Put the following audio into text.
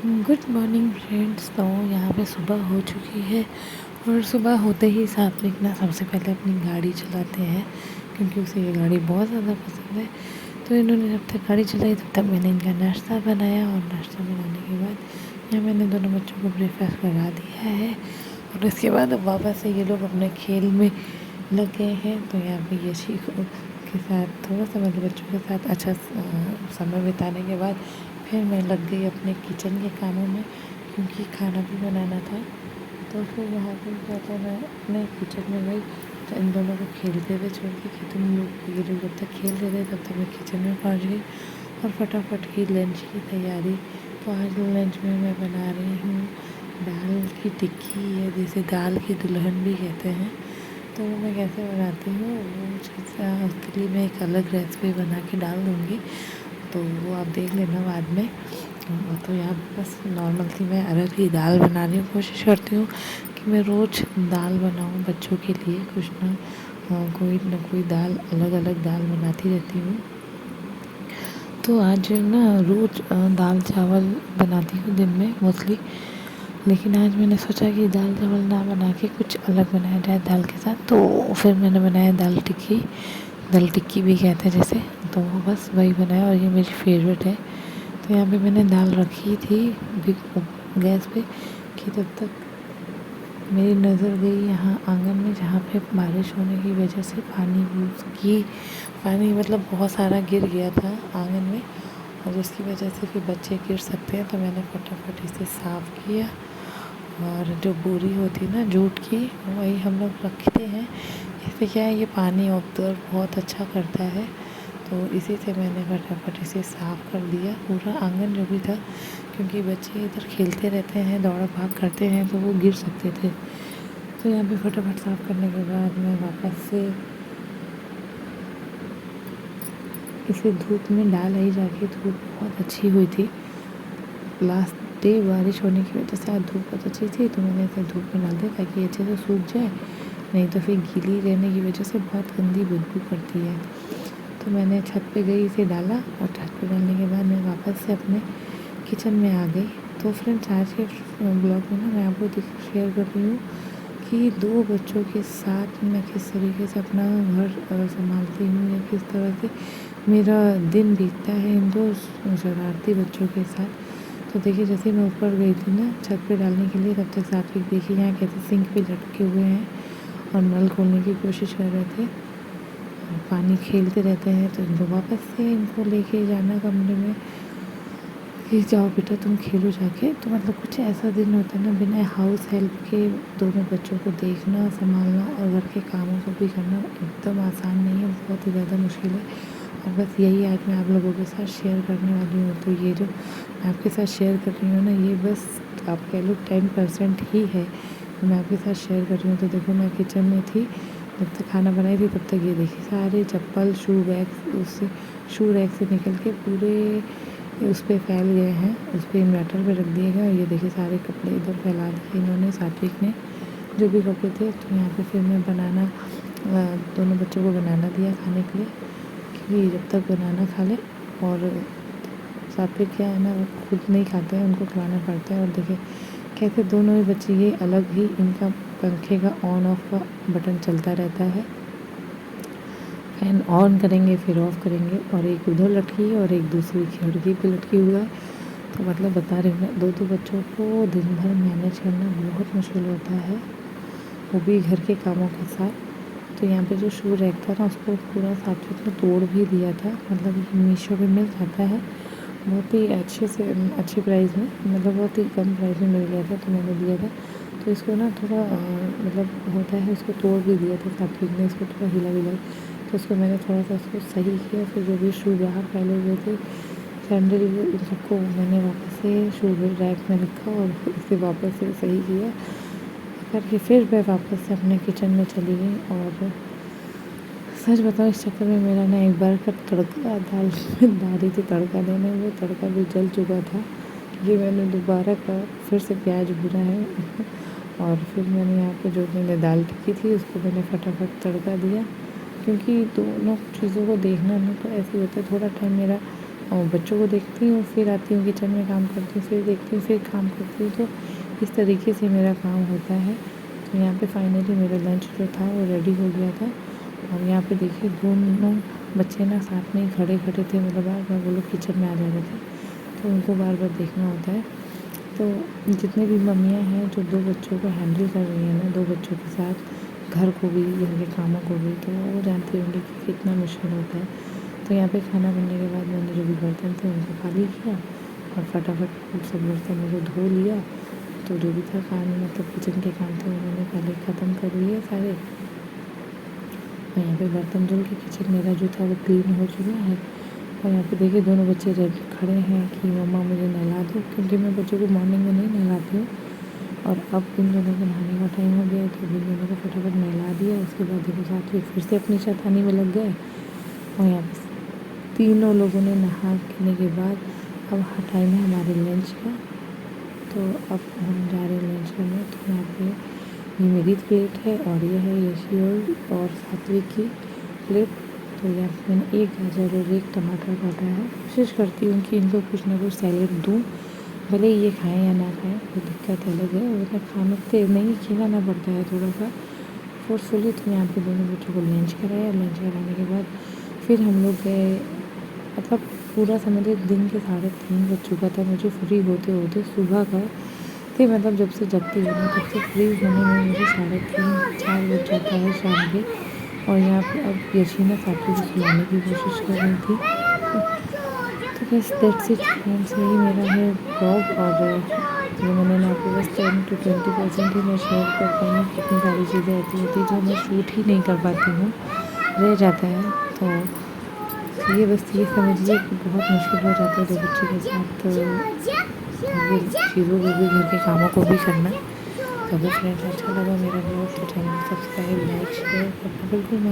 Good morning friends. तो यहाँ पे सुबह हो चुकी है और सुबह होते ही सात्विक ना सबसे पहले अपनी गाड़ी चलाते हैं क्योंकि उसे ये गाड़ी बहुत ज़्यादा पसंद है। तो इन्होंने जब तक गाड़ी चलाई तब तक मैंने इनका नाश्ता बनाया और नाश्ता बनाने के बाद यहाँ मैंने दोनों बच्चों को ब्रेकफास्ट करा दिया है और उसके बाद अब वापस से ये लोग अपने खेल में लग गए हैं। तो यहाँ पे यशी के साथ थोड़ा सा मतलब बच्चों के साथ अच्छा समय बिताने के बाद फिर मैं लग गई अपने किचन के कामों में क्योंकि खाना भी बनाना था। तो फिर यहाँ पे क्या था, मैं अपने किचन में गई तो इन दोनों को खेलते हुए छोड़ के कि तुम लोग ये लोग जब तक खेल रहे थे तब तक मैं किचन में पहुँच गई और फटाफट की लंच की तैयारी। तो आज लंच में मैं बना रही हूँ दाल की टिक्की या जिसे दाल की दुल्हन भी कहते हैं। तो वो मैं कैसे बनाती हूँ वो चीज़ उसके लिए मैं एक अलग रेसिपी बना के डाल दूँगी, तो वो आप देख लेना बाद में। तो यहाँ बस नॉर्मल सी मैं अरहर की दाल बना रही हूँ। कोशिश करती हूँ कि मैं रोज़ दाल बनाऊँ बच्चों के लिए, कुछ ना कोई दाल अलग अलग दाल बनाती रहती हूँ। तो आज ना रोज़ दाल चावल बनाती हूँ दिन में मोस्टली, लेकिन आज मैंने सोचा कि दाल चावल ना बना के कुछ अलग बनाया जाए दाल के साथ। तो फिर मैंने बनाया दाल टिक्की भी कहते हैं जैसे। तो बस वही बनाया और ये मेरी फेवरेट है। तो यहाँ पे मैंने दाल रखी थी भी गैस पे कि तब तक मेरी नज़र गई यहाँ आंगन में जहाँ पे बारिश होने की वजह से पानी मतलब बहुत सारा गिर गया था आंगन में और जिसकी वजह से फिर बच्चे गिर सकते हैं। तो मैंने फटाफट इसे साफ़ किया और जो बोरी होती है ना जूट की, वही हम लोग रखते हैं। इससे क्या है, ये पानी ऑब्जर्व बहुत अच्छा करता है। तो इसी से मैंने फटाफट इसे साफ़ कर दिया पूरा आंगन जो भी था, क्योंकि बच्चे इधर खेलते रहते हैं, दौड़ भाग करते हैं तो वो गिर सकते थे। तो यहाँ पे फटाफट साफ़ करने के बाद मैं वापस से इसे धूप में डाल आई जाके। धूप बहुत अच्छी हुई थी लास्ट डे, बारिश होने की वजह से आज धूप बहुत अच्छी थी। तो मैंने इसे धूप में डाल दिया ताकि अच्छे से सूख जाए, नहीं तो फिर गीली रहने की वजह से बहुत गंदी बदबू करती है। तो मैंने छत पे गई, इसे डाला और छत पे डालने के बाद मैं वापस से अपने किचन में आ गई। तो फ्रेंड्स आज के ब्लॉग में ना मैं आपको शेयर कर रही हूँ कि दो बच्चों के साथ मैं किस तरीके से अपना घर संभालती हूँ या किस तरह से मेरा दिन बीतता है इन दो शरारती बच्चों के साथ। तो देखिए जैसे मैं ऊपर गई थी ना छत पे डालने के लिए, तब तक सात्विक देखिए यहाँ कैसे सिंक पे लटके हुए हैं और नल खोलने की कोशिश कर रहे थे। पानी खेलते रहते हैं तो इनको वापस से इनको लेके जाना कमरे में कि जाओ बेटा तुम खेलो जाके। तो मतलब कुछ ऐसा दिन होता है ना, बिना हाउस हेल्प के दोनों बच्चों को देखना, संभालना और घर के कामों को भी करना एकदम आसान नहीं है, बहुत ही ज़्यादा मुश्किल है। और बस यही आज मैं आप लोगों के साथ शेयर करने वाली हूँ। तो ये जो मैं आपके साथ शेयर कर रही हूँ ना, ये बस आप कह लो 10% ही है मैं आपके साथ शेयर कर रही हूँ। तो देखो मैं किचन में थी, जब तक खाना बनाई थी तब तक ये देखिए सारे चप्पल शू बैग उससे शू रैक से निकल के पूरे उस पर फैल गए हैं, उस पर इन्वर्टर पे रख दिए गए। और ये देखिए सारे कपड़े इधर फैला दिए इन्होंने, सात्विक ने, जो भी कपड़े थे। तो यहाँ पे फिर मैं बनाना दोनों बच्चों को बनाना दिया खाने के लिए, क्योंकि जब तक बनाना खा ले। और सात्विक क्या है ना, वो खुद नहीं खाते हैं, उनको खिलाना पड़ता है। और देखिए कैसे दोनों ही बच्चे, ये अलग ही इनका पंखे का ऑन ऑफ का बटन चलता रहता है। फैन ऑन करेंगे फिर ऑफ़ करेंगे, और एक उधर लटकी है और एक दूसरी खिड़की पे लटकी हुआ है। तो मतलब बता रही हूँ मैं, दो बच्चों को दिन भर मैनेज करना बहुत मुश्किल होता है, वो भी घर के कामों के साथ। तो यहाँ पे जो शू रैक था ना, उसको पूरा सात्विक ने तोड़ भी दिया था। मतलब ये मीशो पे मिल जाता है बहुत ही अच्छे प्राइस में, मतलब बहुत ही कम प्राइस में मिल गया था तो मैंने लिया था। तो इसको ना थोड़ा मतलब होता है, उसको तोड़ भी दिया था सात्विक ने, इसको थोड़ा हिला। तो उसको मैंने थोड़ा सा उसको सही किया। फिर जो भी शू बाहर फैले हुए थे, सैंडल, इन सबको मैंने वापस से शू रैक में रखा और इसे वापस से सही किया करके फिर मैं वापस से अपने किचन में चली गई। और सच बताओ इस चक्कर में मेरा ना एक बार का तड़का दाल में डाल रही थी तड़का देने, वो तड़का भी जल चुका था। ये मैंने दोबारा का फिर से प्याज भुना है और फिर मैंने यहाँ पे जो मैंने दाल टिक्की थी उसको मैंने फटाफट तड़का दिया, क्योंकि दोनों चीज़ों को देखना ना तो ऐसे ही होता है। थोड़ा टाइम मेरा और बच्चों को देखती हूँ, फिर आती हूँ किचन में काम करती हूँ, फिर देखती हूँ, फिर काम करती हूँ। तो इस तरीके से मेरा काम होता है। तो यहाँ पे फाइनली मेरा लंच जो था वो रेडी हो गया था। और यहाँ पे देखिए दोनों बच्चे ना साथ में ही खड़े खड़े थे, मतलब बार बार वो लोग किचन में आ जा रहे थे, तो उनको बार बार देखना होता है। तो जितनी भी मम्मियाँ हैं जो 2 बच्चों को हैंडल कर रही हैं ना, 2 बच्चों के साथ घर को भी, घर के कामों को भी, तो वो जानती होंगी कि कितना मुश्किल होता है। तो यहाँ पे खाना बनने के बाद मैंने जो भी बर्तन थे उनको खाली किया और फटाफट सब बर्तनों को धो लिया। तो जो भी था काम, मतलब किचन के काम थे वो मैंने पहले ख़त्म कर लिए सारे। और यहाँ पे बर्तन धुल के किचन मेरा जो था वो क्लीन हो चुका है। और यहाँ पे देखिए दोनों बच्चे रेडी खड़े हैं कि मम्मा मुझे नहला दो, क्योंकि मैं बच्चों को मॉर्निंग में नहीं नहलाती हूँ। और अब इन दोनों के नहाने का टाइम हो गया है, तो इन दोनों को फटाफट नहला दिया। उसके बाद देखो साथ में फिर से अपनी शैतानी में लग गए। और यहाँ पे तीनों लोगों ने नहा के बाद अब टाइम है हमारे लंच का। तो अब हम जा रहे हैं लंच करने। तो यहाँ पे ये मेरी प्लेट है और ये है यशी और सात्विक की प्लेट। तो यहाँ पे मैंने 1 गाजर और 1 टमाटर काटा है। कोशिश करती हूँ कि इनको कुछ ना कुछ सैलेड दूँ, भले ही ये खाएं या ना खाएं, कोई दिक्कत अलग है। वरना खाना तो नहीं खिलाना पड़ता है थोड़ा सा फोर्सफुली। तो यहाँ पे दोनों बच्चों को लंच कराया। लंच कराने के बाद फिर हम लोग गए, मतलब पूरा समझिए दिन के 3:30 बज चुका था मुझे फ्री होते होते सुबह का। फिर मतलब जब से जगती हूँ ना तब से फ्री होने में मुझे 3:30-4 बज जाता है शाम के। और यहाँ पे अब यशीना साथी को सुलाने की कोशिश कर रही थी। तो बस दैट्स इट फ्रेंड्स, यही मेरा है ब्लॉग। और जो मैंने आपको बस 10 to 20% ही मैं शेयर कर पाई हूँ। कितनी सारी चीज़ें ऐसी होती हैं जो मैं शूट ही नहीं कर पाती हूँ, रह जाता है। तो ये बस ये समझिए कि बहुत मुश्किल हो जाता है 2 बच्चे के साथ ये चीज़ों को भी, घर के कामों को भी करना। तो अगर फ्रेंड्स अच्छा लगा मेरा ब्लॉग तो चैनल को सब्सक्राइब, लाइक, शेयर करना बिल्कुल ना